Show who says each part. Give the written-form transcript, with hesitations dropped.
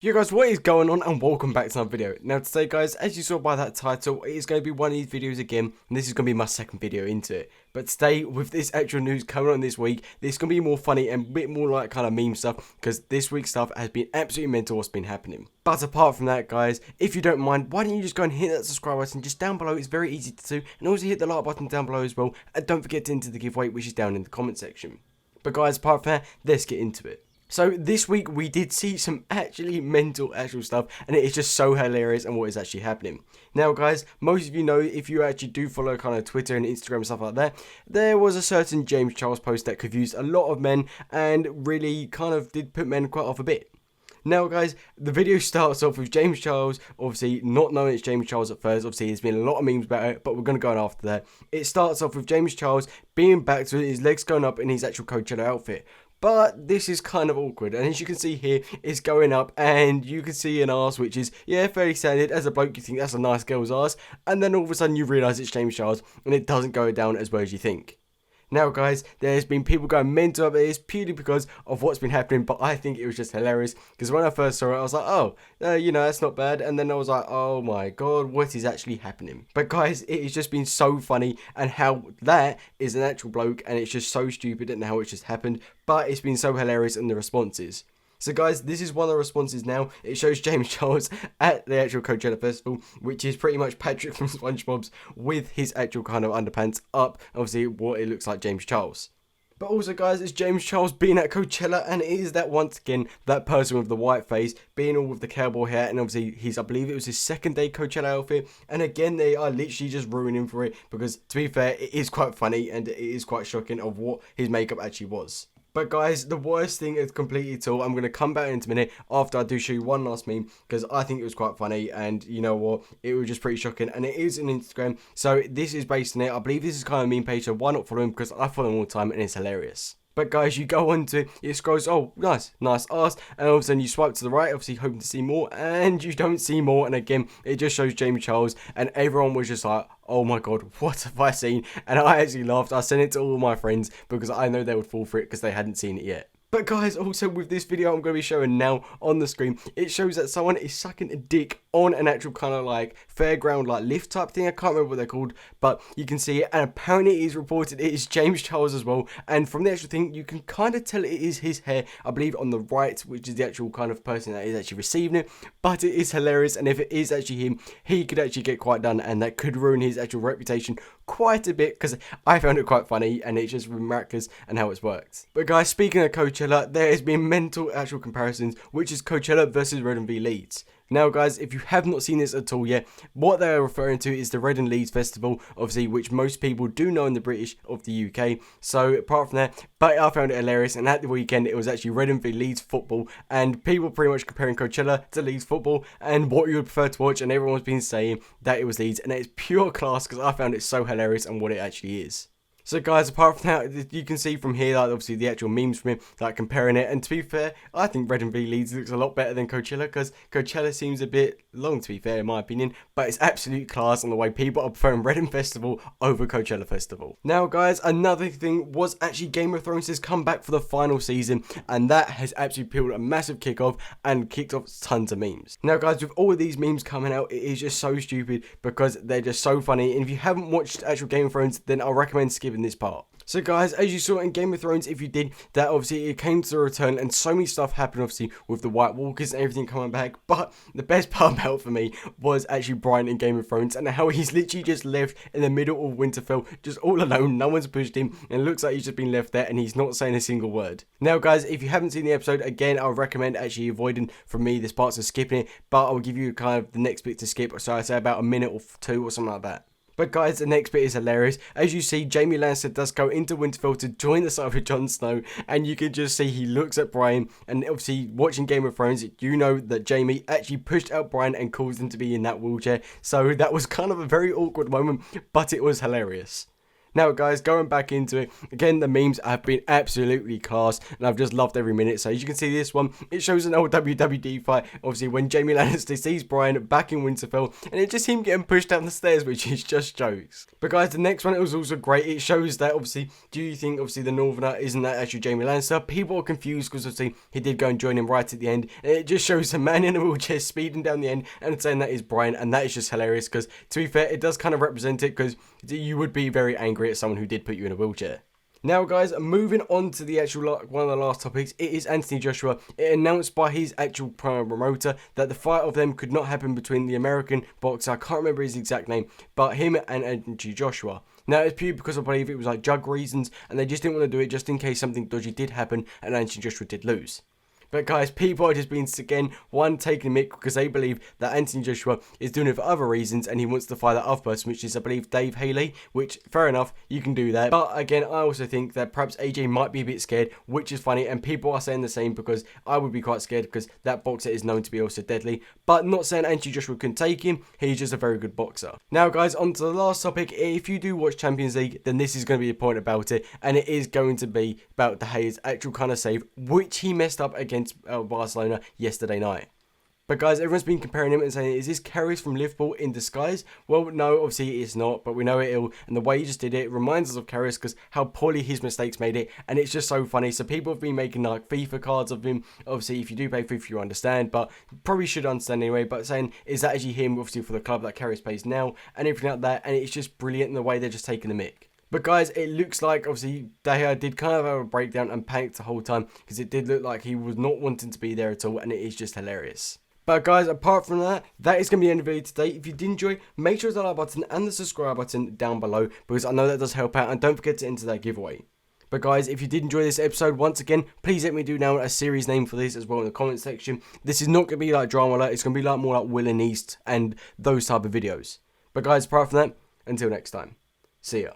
Speaker 1: Yo guys, what is going on and welcome back to another video. Now today guys, as you saw by that title, it is going to be one of these videos again, and this is going to be my second video into it. But today, with this actual news coming on this week, this is going to be more funny and a bit more like kind of meme stuff, because this week's stuff has been absolutely mental what's been happening. But apart from that guys, if you don't mind, why don't you just go and hit that subscribe button just down below, it's very easy to do, and also hit the like button down below as well, and don't forget to enter the giveaway which is down in the comment section. But guys, apart from that, let's get into it. So this week we did see some actually mental actual stuff, and it is just so hilarious and what is actually happening. Now guys, most of you know, if you actually do follow kind of Twitter and Instagram and stuff like that, there was a certain James Charles post that confused a lot of men and really kind of did put men quite off a bit. Now guys, the video starts off with James Charles, obviously not knowing it's James Charles at first. Obviously there's been a lot of memes about it, but we're going to go on after that. It starts off with James Charles being back to his legs going up in his actual Coachella outfit. But this is kind of awkward, and as you can see here, it's going up, and you can see an arse, which is, yeah, fairly standard. As a bloke, you think that's a nice girl's arse, and then all of a sudden you realise it's James Charles, and it doesn't go down as well as you think. Now guys, there's been people going mental about this purely because of what's been happening, but I think it was just hilarious, because when I first saw it, I was like, oh, that's not bad, and then I was like, oh my god, what is actually happening? But guys, it has just been so funny, and how that is an actual bloke, and it's just so stupid, and how it just happened, but it's been so hilarious in the responses. So guys, this is one of the responses now. It shows James Charles at the actual Coachella Festival, which is pretty much Patrick from SpongeBob's with his actual kind of underpants up. Obviously, what it looks like James Charles. But also guys, it's James Charles being at Coachella, and it is that once again, that person with the white face, being all with the cowboy hat, and obviously I believe it was his second day Coachella outfit, and again, they are literally just ruining for it, because to be fair, it is quite funny, and it is quite shocking of what his makeup actually was. But guys, the worst thing is completely at all. I'm going to come back in a minute after I do show you one last meme, because I think it was quite funny, and you know what, it was just pretty shocking, and it is on Instagram, so this is based on it. I believe this is kind of a meme page, so why not follow him, because I follow him all the time and it's hilarious. But guys, you go on to it, scrolls, oh nice ass, and all of a sudden you swipe to the right, obviously hoping to see more, and you don't see more, and again it just shows James Charles, and everyone was just like, oh my god, what have I seen? And I actually laughed. I sent it to all my friends because I know they would fall for it because they hadn't seen it yet. But guys, also with this video I'm going to be showing now on the screen, it shows that someone is sucking a dick on an actual kind of like fairground like lift type thing. I can't remember what they're called, but you can see it, and apparently it is reported it is James Charles as well, and from the actual thing you can kind of tell it is his hair, I believe on the right, which is the actual kind of person that is actually receiving it. But it is hilarious, and if it is actually him, he could actually get quite done, and that could ruin his actual reputation quite a bit, because I found it quite funny, and it's just miraculous and how it's worked. But guys, speaking of Coachella, there has been mental actual comparisons, which is Coachella versus Redden v Leeds. Now guys, if you have not seen this at all yet, what they're referring to is the Redden Leeds Festival, obviously, which most people do know in the British of the UK. So apart from that, but I found it hilarious, and at the weekend it was actually Redden v Leeds football, and people pretty much comparing Coachella to Leeds football and what you would prefer to watch, and everyone's been saying that it was Leeds, and it's pure class because I found it so hilarious and what it actually is. So guys, apart from that, you can see from here, like obviously the actual memes from him, like comparing it, and to be fair, I think Redden v Leeds looks a lot better than Coachella, because Coachella seems a bit long, to be fair, in my opinion, but it's absolute class on the way people are preferring Redden Festival over Coachella Festival. Now guys, another thing was actually Game of Thrones has come back for the final season, and that has actually peeled a massive kickoff and kicked off tons of memes. Now guys, with all of these memes coming out, it is just so stupid because they're just so funny, and if you haven't watched actual Game of Thrones, then I recommend skipping this part. So guys, as you saw in Game of Thrones, if you did, that obviously it came to the return, and so many stuff happened obviously with the White Walkers and everything coming back, but the best part about for me was actually Brian in Game of Thrones, and how he's literally just left in the middle of Winterfell, just all alone, no one's pushed him, and it looks like he's just been left there and he's not saying a single word. Now guys, if you haven't seen the episode, again, I would recommend actually avoiding from me this part, so skipping it, but I'll give you kind of the next bit to skip, so I say about a minute or two or something like that. But guys, the next bit is hilarious. As you see, Jaime Lannister does go into Winterfell to join the side with Jon Snow, and you can just see he looks at Brian, and obviously watching Game of Thrones, you know that Jaime actually pushed out Brian and caused him to be in that wheelchair, so that was kind of a very awkward moment, but it was hilarious. Now guys, going back into it, again the memes have been absolutely class and I've just loved every minute. So as you can see this one, it shows an old WWD fight, obviously when Jaime Lannister sees Brian back in Winterfell and it's just him getting pushed down the stairs, which is just jokes. But guys, the next one, it was also great. It shows that obviously, do you think obviously the Northerner isn't that actually Jaime Lannister? People are confused because obviously he did go and join him right at the end, and it just shows a man in a wheelchair speeding down the end and saying that is Brian, and that is just hilarious because to be fair, it does kind of represent it because you would be very angry at someone who did put you in a wheelchair. Now guys, moving on to the actual one of the last topics, it is Anthony Joshua. It announced by his actual promoter that the fight of them could not happen between the American boxer, I can't remember his exact name, but him and Anthony Joshua. Now it's purely because I believe it was like jug reasons and they just didn't want to do it just in case something dodgy did happen and Anthony Joshua did lose. But guys, people are just being, again, one, taking the mick because they believe that Anthony Joshua is doing it for other reasons and he wants to fight that other person, which is, I believe, Dave Haley, which, fair enough, you can do that. But again, I also think that perhaps AJ might be a bit scared, which is funny, and people are saying the same because I would be quite scared because that boxer is known to be also deadly. But not saying Anthony Joshua couldn't take him, he's just a very good boxer. Now guys, on to the last topic. If you do watch Champions League, then this is going to be a point about it, and it is going to be about De Gea's actual kind of save, which he messed up against Barcelona yesterday night. But guys, everyone's been comparing him and saying, is this Karius from Liverpool in disguise? Well, no, obviously it's not, but we know it ill, and the way he just did it reminds us of Karius because how poorly his mistakes made it, and it's just so funny. So people have been making like FIFA cards of him. Obviously, if you do play FIFA, you understand, but probably should understand anyway, but saying, is that actually him, obviously, for the club that Karius plays now, and everything like that, and it's just brilliant in the way they're just taking the mick. But guys, it looks like obviously De Gea did kind of have a breakdown and panicked the whole time because it did look like he was not wanting to be there at all, and it is just hilarious. But guys, apart from that, that is going to be the end of the video today. If you did enjoy, make sure to hit the like button and the subscribe button down below because I know that does help out, and don't forget to enter that giveaway. But guys, if you did enjoy this episode, once again, please let me do now a series name for this as well in the comment section. This is not going to be like Drama Alert, it's going to be like more like Will and East and those type of videos. But guys, apart from that, until next time, see ya.